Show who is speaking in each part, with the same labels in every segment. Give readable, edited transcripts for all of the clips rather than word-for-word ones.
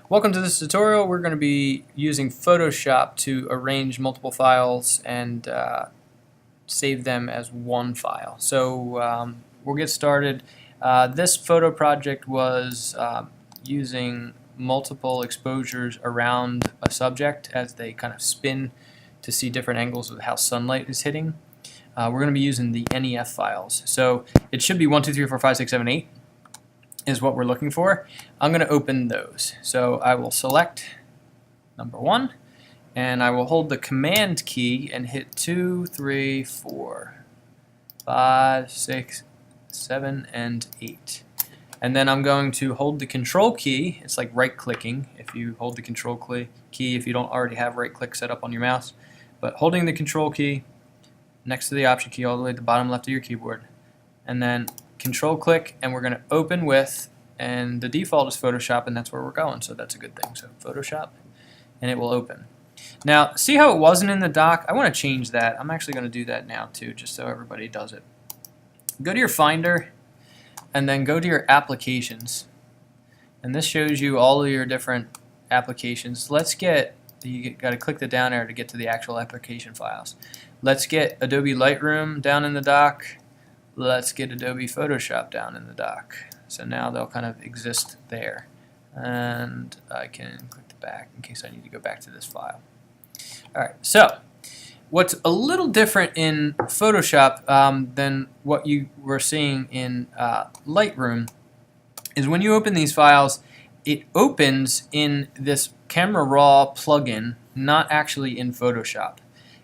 Speaker 1: Welcome to this tutorial. We're going to be using Photoshop to arrange multiple files and save them as one file. So we'll get started. This photo project was using multiple exposures around a subject as they kind of spin to see different angles of how sunlight is hitting. We're going to be using the NEF files. So it should be 1, 2, 3, 4, 5, 6, 7, 8. Is what we're looking for. I'm going to open those. So I will select number 1 and I will hold the command key and hit 2, 3, 4, 5, 6, 7, and 8. And then I'm going to hold the control key. It's like right clicking if you hold the control key if you don't already have right click set up on your mouse. But holding the control key next to the option key all the way at the bottom left of your keyboard, and then control click, and we're going to open with, and the default is Photoshop, and that's where we're going, so that's a good thing. So Photoshop, and it will open. Now see how it wasn't in the dock? I want to change that. I'm actually going to do that now too, just so everybody does it. Go to your Finder and then go to your applications, and this shows you all of your different applications. You got to click the down arrow to get to the actual application files. Let's get Adobe Lightroom down in the dock. Let's get Adobe Photoshop down in the dock. So now they'll kind of exist there. And I can click the back in case I need to go back to this file. Alright, so what's a little different in Photoshop than what you were seeing in Lightroom is when you open these files, it opens in this Camera Raw plugin, not actually in Photoshop.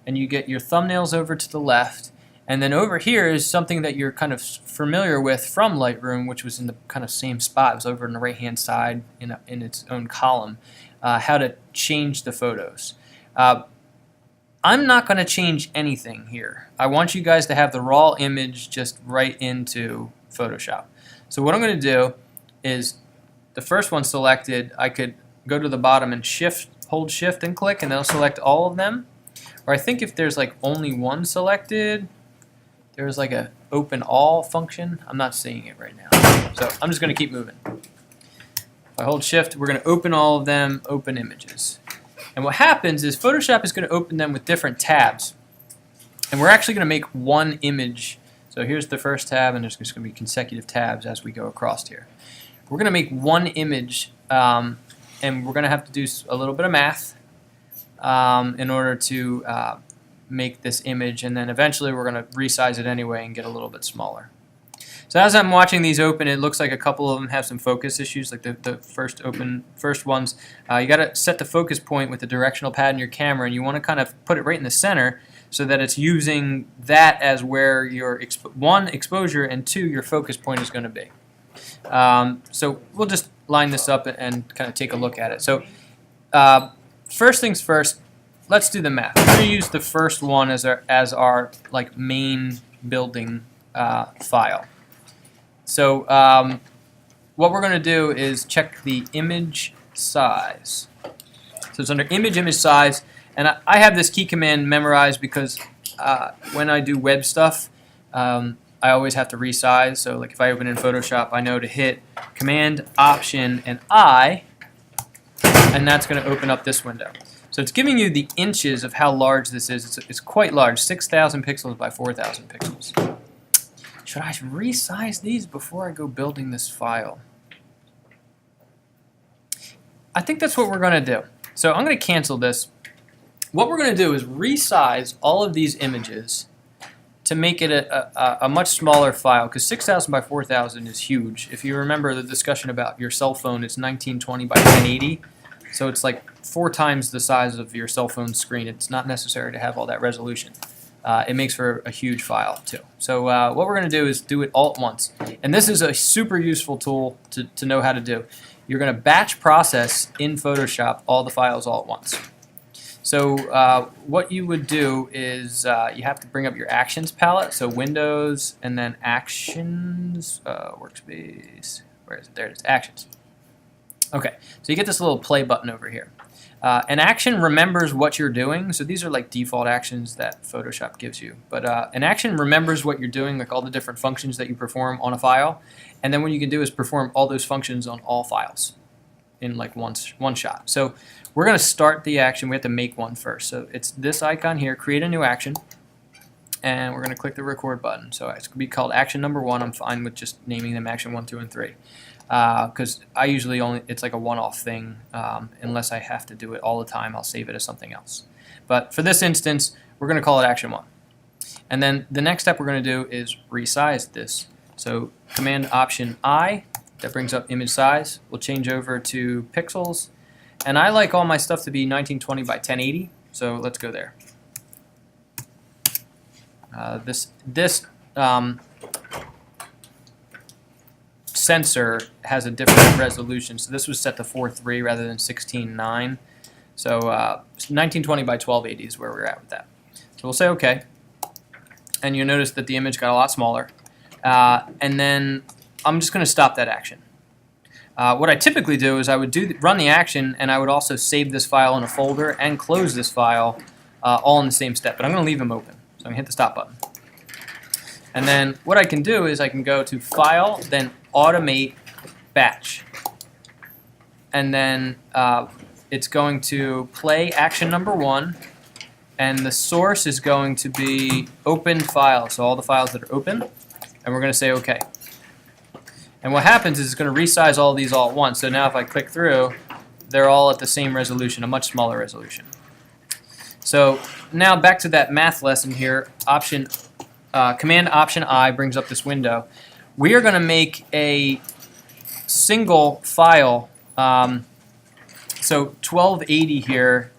Speaker 1: And you get your thumbnails over to the left. And then over here is something that you're kind of familiar with from Lightroom, which was in the kind of same spot. It was over on the right-hand side in its own column, how to change the photos. I'm not going to change anything here. I want you guys to have the raw image just right into Photoshop. So what I'm going to do is the first one selected, I could go to the bottom and hold shift and click, and that'll select all of them. Or I think if there's like only one selected, there's like a open all function. I'm not seeing it right now. So I'm just going to keep moving. If I hold shift, we're going to open all of them, open images. And what happens is Photoshop is going to open them with different tabs. And we're actually going to make one image. So here's the first tab, and there's just going to be consecutive tabs as we go across here. We're going to make one image, and we're going to have to do a little bit of math in order to make this image, and then eventually we're going to resize it anyway and get a little bit smaller. So as I'm watching these open, it looks like a couple of them have some focus issues, like the first ones. You got to set the focus point with the directional pad in your camera, and you want to kind of put it right in the center so that it's using that as where your one, exposure, and 2, your focus point is going to be. So we'll just line this up and kind of take a look at it. So first things first, let's do the math. We're going to use the first one as our like main building file. So what we're going to do is check the image size. So it's under image size, and I have this key command memorized because when I do web stuff, I always have to resize. So like if I open in Photoshop, I know to hit Command, Option, and I, and that's going to open up this window. So it's giving you the inches of how large this is. It's quite large, 6,000 pixels by 4,000 pixels. Should I resize these before I go building this file? I think that's what we're going to do. So I'm going to cancel this. What we're going to do is resize all of these images to make it a much smaller file, because 6,000 by 4,000 is huge. If you remember the discussion about your cell phone, it's 1920 by 1080. So it's like 4 times the size of your cell phone screen. It's not necessary to have all that resolution. It makes for a huge file too. So what we're going to do is do it all at once. And this is a super useful tool to know how to do. You're going to batch process in Photoshop all the files all at once. So what you would do is you have to bring up your Actions palette. So Windows and then Actions, Workspace, where is it? There it is, Actions. Okay, so you get this little play button over here. An action remembers what you're doing, so these are like default actions that Photoshop gives you. But an action remembers what you're doing, like all the different functions that you perform on a file, and then what you can do is perform all those functions on all files. in like one shot. So we're going to start the action. We have to make one first. So it's this icon here, create a new action, and we're going to click the record button. So it's going to be called action number 1. I'm fine with just naming them action 1, 2, and 3 because I usually it's like a one-off thing. Unless I have to do it all the time, I'll save it as something else. But for this instance, we're going to call it action 1. And then the next step we're going to do is resize this. So Command Option I, that brings up image size. We'll change over to pixels. And I like all my stuff to be 1920 by 1080, so let's go there. This sensor has a different resolution, so this was set to 4:3 rather than 16:9. So 1920 by 1280 is where we're at with that. So we'll say OK. And you'll notice that the image got a lot smaller. And then I'm just going to stop that action. What I typically do is I would run the action, and I would also save this file in a folder and close this file all in the same step. But I'm going to leave them open. So I'm going to hit the stop button. And then what I can do is I can go to File, then Automate Batch. And then it's going to play action number 1. And the source is going to be open files, so all the files that are open. And we're going to say OK. And what happens is it's going to resize all these all at once. So now if I click through, they're all at the same resolution, a much smaller resolution. So now back to that math lesson here. Command Option I brings up this window. We are going to make a single file. So 1280 here.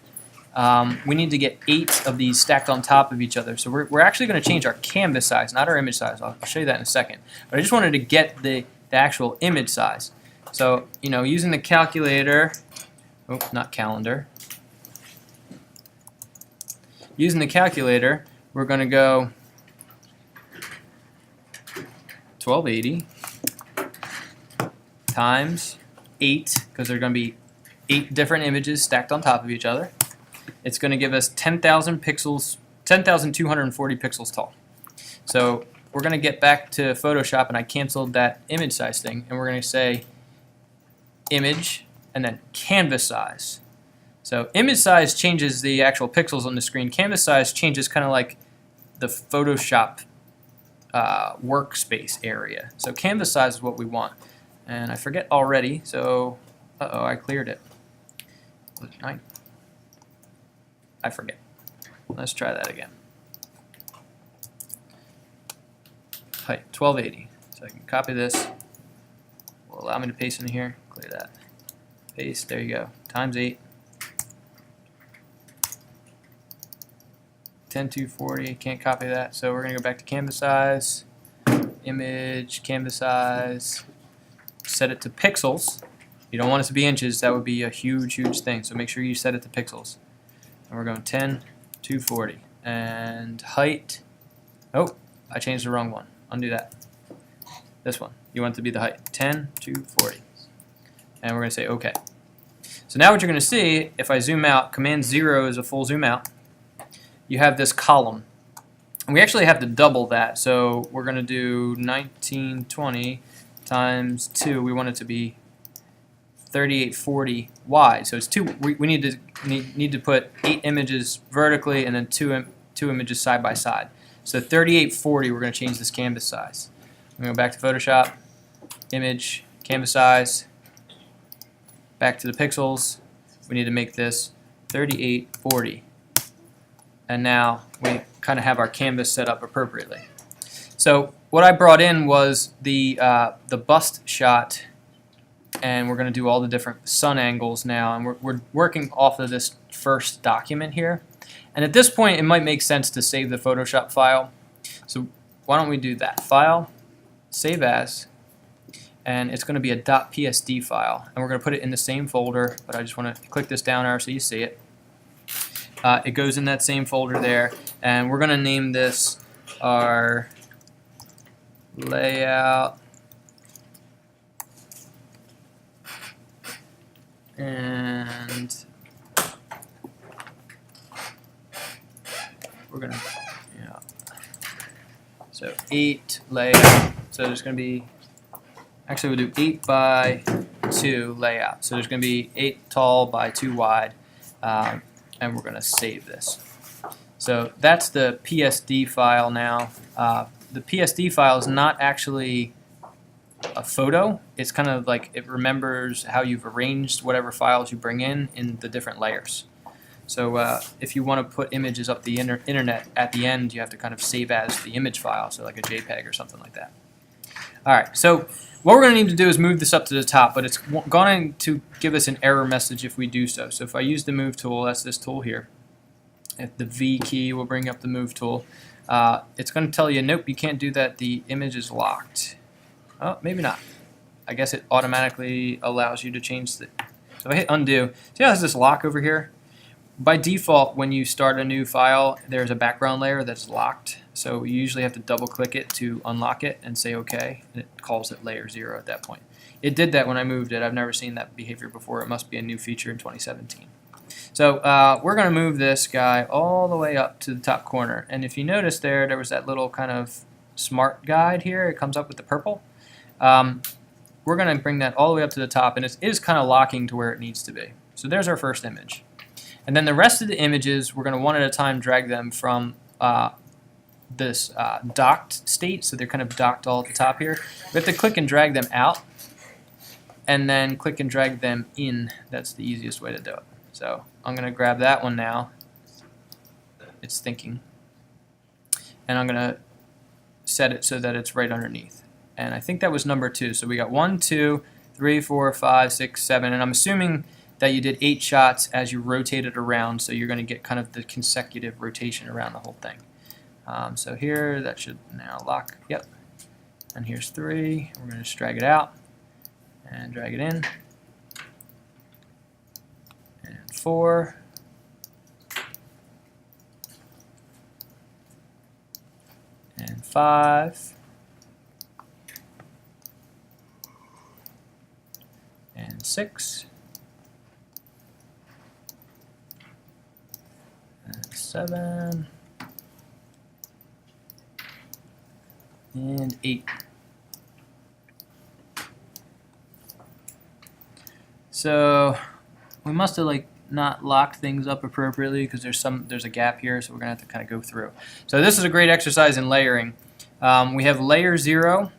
Speaker 1: We need to get 8 of these stacked on top of each other. So we're actually going to change our canvas size, not our image size. I'll show you that in a second. But I just wanted to get the actual image size. So, using the calculator, not calendar. Using the calculator, we're going to go 1280 times 8, because there are going to be 8 different images stacked on top of each other. It's going to give us 10,000 pixels, 10,240 pixels tall. So we're going to get back to Photoshop, and I canceled that image size thing, and we're going to say image and then canvas size. So image size changes the actual pixels on the screen. Canvas size changes kind of like the Photoshop workspace area. So canvas size is what we want. And I forget already, so I cleared it. Was it 9? I forget. Let's try that again. Height 1280. So I can copy this. Will allow me to paste in here. Clear that. Paste. There you go. Times 8. 10240. Can't copy that. So we're going to go back to canvas size. Image. Canvas size. Set it to pixels. You don't want it to be inches. That would be a huge, huge thing. So make sure you set it to pixels. And we're going 10,240. And height. Oh, I changed the wrong one. Undo that. This one. You want it to be the height. 10,240. And we're going to say OK. So now what you're going to see, if I zoom out, Command 0 is a full zoom out. You have this column. And we actually have to double that. So we're going to do 1920 times 2. We want it to be 3840 wide. So it's 2. We need to put 8 images vertically and then 2 images side by side. So 3840, we're going to change this canvas size. I'm going to go back to Photoshop, image, canvas size, back to the pixels. We need to make this 3840. And now we kind of have our canvas set up appropriately. So what I brought in was the bust shot, and we're going to do all the different sun angles now, and we're working off of this first document here. And at this point, it might make sense to save the Photoshop file. So why don't we do that? File, Save As, and it's going to be a .psd file. And we're going to put it in the same folder, but I just want to click this down arrow so you see it. It goes in that same folder there, and we're going to name this our layout and we're going to, so 8 layout. So there's going to be, actually we'll do 8 by 8x2 layout. So there's going to be 8 tall by 2 wide, and we're going to save this. So that's the PSD file now. The PSD file is not actually a photo. It's kind of like it remembers how you've arranged whatever files you bring in the different layers. So if you want to put images up the internet at the end, you have to kind of save as the image file, so like a JPEG or something like that. Alright, so what we're going to need to do is move this up to the top, but it's going to give us an error message if we do so. So if I use the move tool, that's this tool here. If the V key will bring up the move tool. It's going to tell you, nope, you can't do that, the image is locked. Oh, maybe not. I guess it automatically allows you to change the... So I hit undo. See how there's this lock over here? By default, when you start a new file, there's a background layer that's locked. So you usually have to double click it to unlock it and say OK, and it calls it layer 0 at that point. It did that when I moved it. I've never seen that behavior before. It must be a new feature in 2017. So we're going to move this guy all the way up to the top corner. And if you notice there was that little kind of smart guide here. It comes up with the purple. We're going to bring that all the way up to the top, and it is kind of locking to where it needs to be. So there's our first image. And then the rest of the images, we're going to one at a time drag them from this docked state, so they're kind of docked all at the top here. We have to click and drag them out, and then click and drag them in. That's the easiest way to do it. So I'm going to grab that one now. It's thinking. And I'm going to set it so that it's right underneath. And I think that was number 2. So we got 1, 2, 3, 4, 5, 6, 7. And I'm assuming that you did 8 shots as you rotate it around, so you're going to get kind of the consecutive rotation around the whole thing. So here, that should now lock. Yep. And here's 3. We're going to just drag it out and drag it in. And 4. And 5. And 6. And 7. And 8. So we must have not locked things up appropriately because there's a gap here, so we're gonna have to kind of go through. So this is a great exercise in layering. We have layer 0,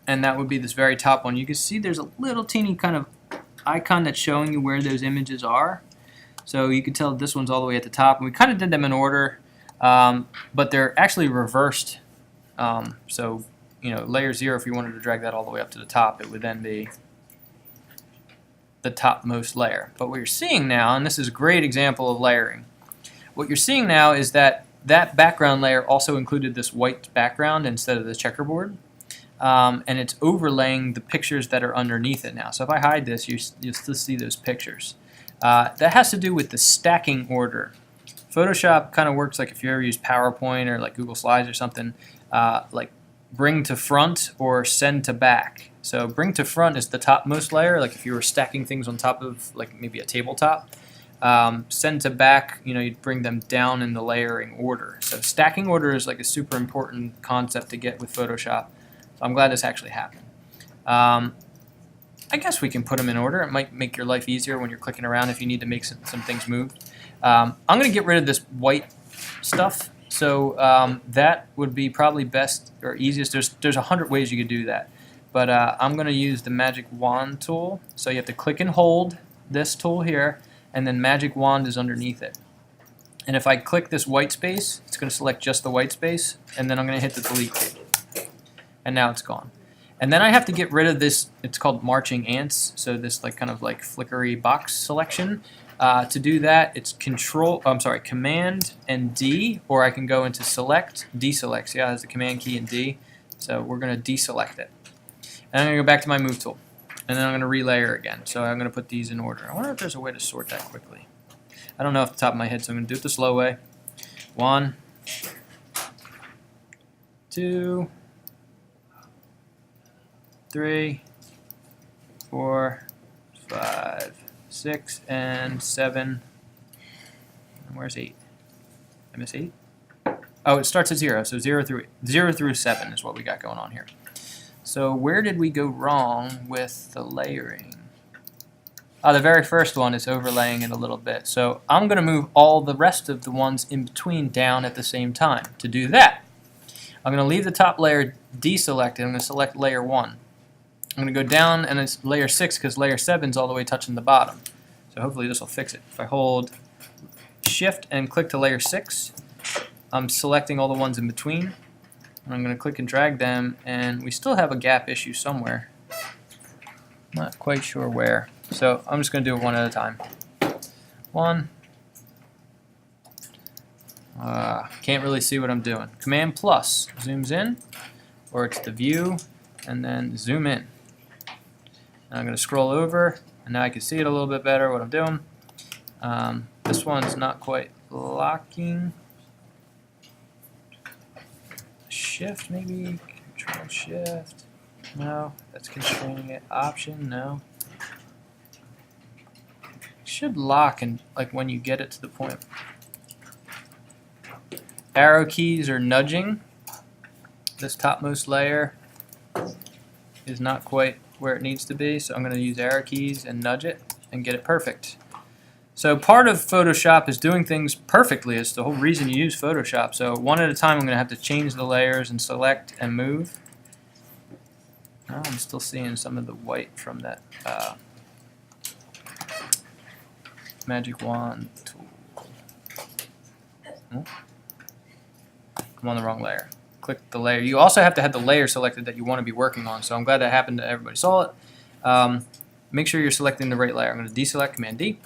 Speaker 1: and that would be this very top one. You can see there's a little teeny kind of icon that's showing you where those images are. So you can tell this one's all the way at the top, and we kind of did them in order, but they're actually reversed. So layer 0, if you wanted to drag that all the way up to the top, it would then be the topmost layer. But what you're seeing now, and this is a great example of layering, what you're seeing now is that that background layer also included this white background instead of the checkerboard, and it's overlaying the pictures that are underneath it now. So if I hide this, you'll still see those pictures. That has to do with the stacking order. Photoshop kind of works like if you ever use PowerPoint or like Google Slides or something, like bring to front or send to back. So bring to front is the topmost layer, like if you were stacking things on top of like maybe a tabletop. Send to back, you'd bring them down in the layering order. So stacking order is like a super important concept to get with Photoshop. So I'm glad this actually happened. I guess we can put them in order. It might make your life easier when you're clicking around if you need to make some things move. I'm going to get rid of this white stuff. So that would be probably best or easiest. There's 100 ways you could do that. But I'm going to use the magic wand tool. So you have to click and hold this tool here, and then magic wand is underneath it. And if I click this white space, it's going to select just the white space, and then I'm going to hit the delete key. And now it's gone. And then I have to get rid of this, it's called marching ants, so this kind of flickery box selection. To do that, it's Command and D, or I can go into Select, Deselect. See how it has the Command key and D? So we're going to deselect it. And I'm going to go back to my Move tool. And then I'm going to relayer again. So I'm going to put these in order. I wonder if there's a way to sort that quickly. I don't know off the top of my head, so I'm going to do it the slow way. 1, 2, 3, 4, 5, 6, and 7. And where's 8? I miss 8? Oh, it starts at 0. So 0 through 7 is what we got going on here. So where did we go wrong with the layering? The very first one is overlaying it a little bit. So I'm going to move all the rest of the ones in between down at the same time. To do that, I'm going to leave the top layer deselected. I'm going to select layer 1. I'm going to go down and it's layer 6 because layer 7 is all the way touching the bottom. So hopefully this will fix it. If I hold Shift and click to layer 6, I'm selecting all the ones in between. And I'm going to click and drag them, and we still have a gap issue somewhere. Not quite sure where. So I'm just going to do it one at a time. One. Can't really see what I'm doing. Command plus zooms in, or it's the view, and then zoom in. And I'm going to scroll over, and now I can see it a little bit better what I'm doing. This one's not quite locking. Shift maybe? Control Shift. No, that's constraining it. Option, no. Should lock and like when you get it to the point. Arrow keys are nudging. This topmost layer is not quite where it needs to be, so I'm going to use arrow keys and nudge it and get it perfect. So part of Photoshop is doing things perfectly. It's the whole reason you use Photoshop. So one at a time I'm going to have to change the layers and select and move. Oh, I'm still seeing some of the white from that magic wand tool. Oh. I'm on the wrong layer. Click the layer. You also have to have the layer selected that you want to be working on. So I'm glad that happened. Everybody saw it. Make sure you're selecting the right layer. I'm going to deselect, Command D.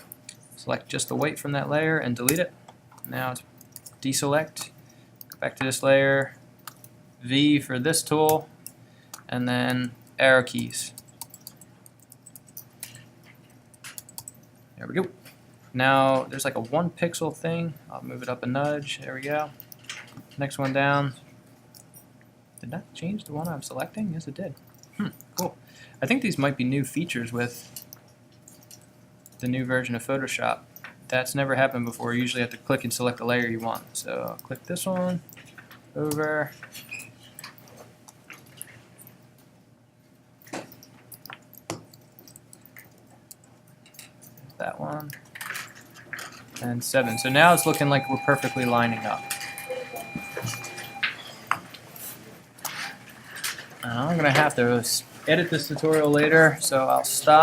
Speaker 1: Select just the white from that layer and delete it. Now it's deselect. Go back to this layer. V for this tool. And then arrow keys. There we go. Now there's like a 1 pixel thing. I'll move it up a nudge. There we go. Next one down. Did that change the one I'm selecting? Yes, it did. Cool. I think these might be new features with the new version of Photoshop. That's never happened before. You usually have to click and select the layer you want. So I'll click this one, over. That one. And 7. So now it's looking like we're perfectly lining up. I'm going to have to edit this tutorial later, so I'll stop.